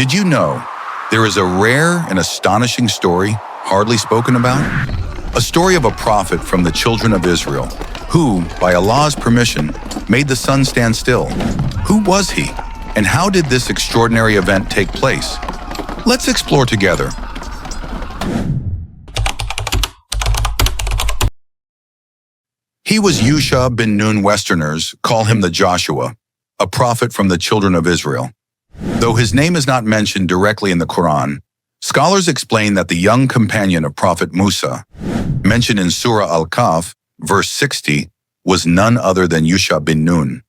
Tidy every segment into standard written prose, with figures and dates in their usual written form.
Did you know there is a rare and astonishing story hardly spoken about? A story of a prophet from the children of Israel who, by Allah's permission, made the sun stand still. Who was he? And how did this extraordinary event take place? Let's explore together. He was Yusha bin Nun. Westerners call him the Joshua, a prophet from the children of Israel. Though his name is not mentioned directly in the Quran, scholars explain that the young companion of Prophet Musa, mentioned in Surah Al-Kahf, verse 60, was none other than Yusha bin Nun.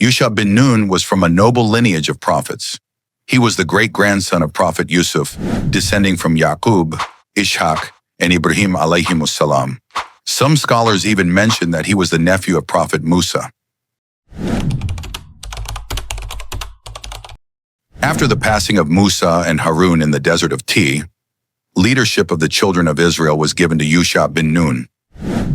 Yusha bin Nun was from a noble lineage of prophets. He was the great-grandson of Prophet Yusuf, descending from Yaqub, Ishaq, and Ibrahim alayhimus salam. Some scholars even mention that he was the nephew of Prophet Musa. After the passing of Musa and Harun in the desert of Tih, leadership of the children of Israel was given to Yusha bin Nun.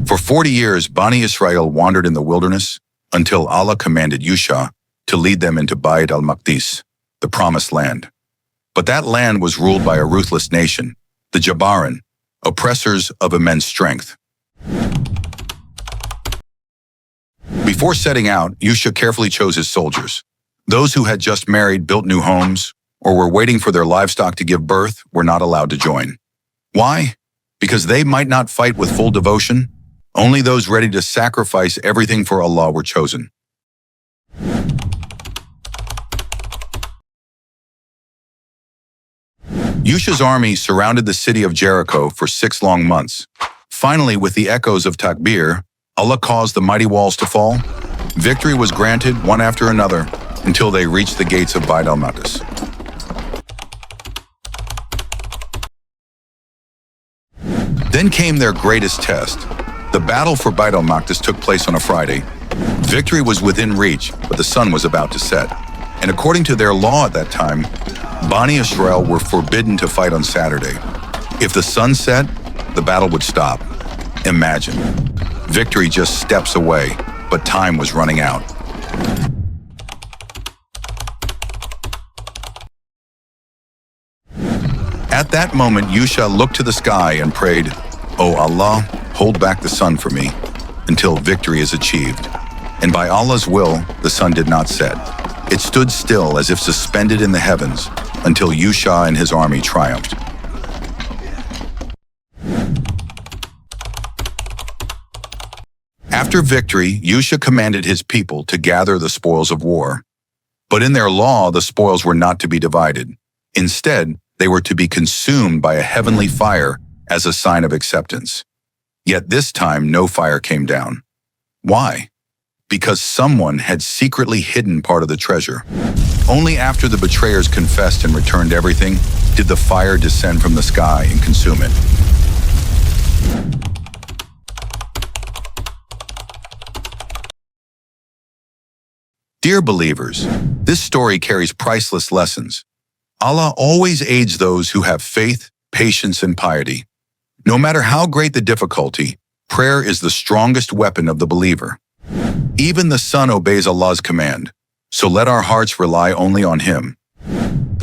For 40 years, Bani Israel wandered in the wilderness until Allah commanded Yusha to lead them into Bayt al-Maqdis, the Promised Land. But that land was ruled by a ruthless nation, the Jabbaran, oppressors of immense strength. Before setting out, Yusha carefully chose his soldiers. Those who had just married, built new homes, or were waiting for their livestock to give birth were not allowed to join. Why? Because they might not fight with full devotion. Only those ready to sacrifice everything for Allah were chosen. Yusha's army surrounded the city of Jericho for 6 long months. Finally, with the echoes of Takbir, Allah caused the mighty walls to fall. Victory was granted one after another until they reached the gates of Bayt al-Maqdis. Then came their greatest test. The battle for Bayt al-Maqdis took place on a Friday. Victory was within reach, but the sun was about to set. And according to their law at that time, Bani Israel were forbidden to fight on Saturday. If the sun set, the battle would stop. Imagine. Victory just steps away, but time was running out. At that moment, Yusha looked to the sky and prayed, "O Allah, hold back the sun for me until victory is achieved." And by Allah's will, the sun did not set. It stood still as if suspended in the heavens until Yusha and his army triumphed. After victory, Yusha commanded his people to gather the spoils of war. But in their law, the spoils were not to be divided. Instead, they were to be consumed by a heavenly fire as a sign of acceptance. Yet this time, no fire came down. Why? Because someone had secretly hidden part of the treasure. Only after the betrayers confessed and returned everything did the fire descend from the sky and consume it. Dear believers, this story carries priceless lessons. Allah always aids those who have faith, patience, and piety. No matter how great the difficulty, prayer is the strongest weapon of the believer. Even the sun obeys Allah's command, so let our hearts rely only on Him.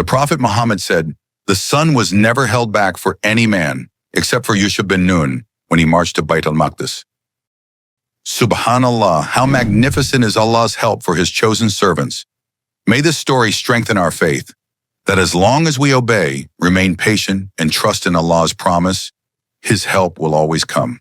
The Prophet Muhammad said, "The sun was never held back for any man, except for Yusha bin Nun, when he marched to Bayt al-Maqdis." Subhanallah, how magnificent is Allah's help for His chosen servants. May this story strengthen our faith, that as long as we obey, remain patient, and trust in Allah's promise, His help will always come.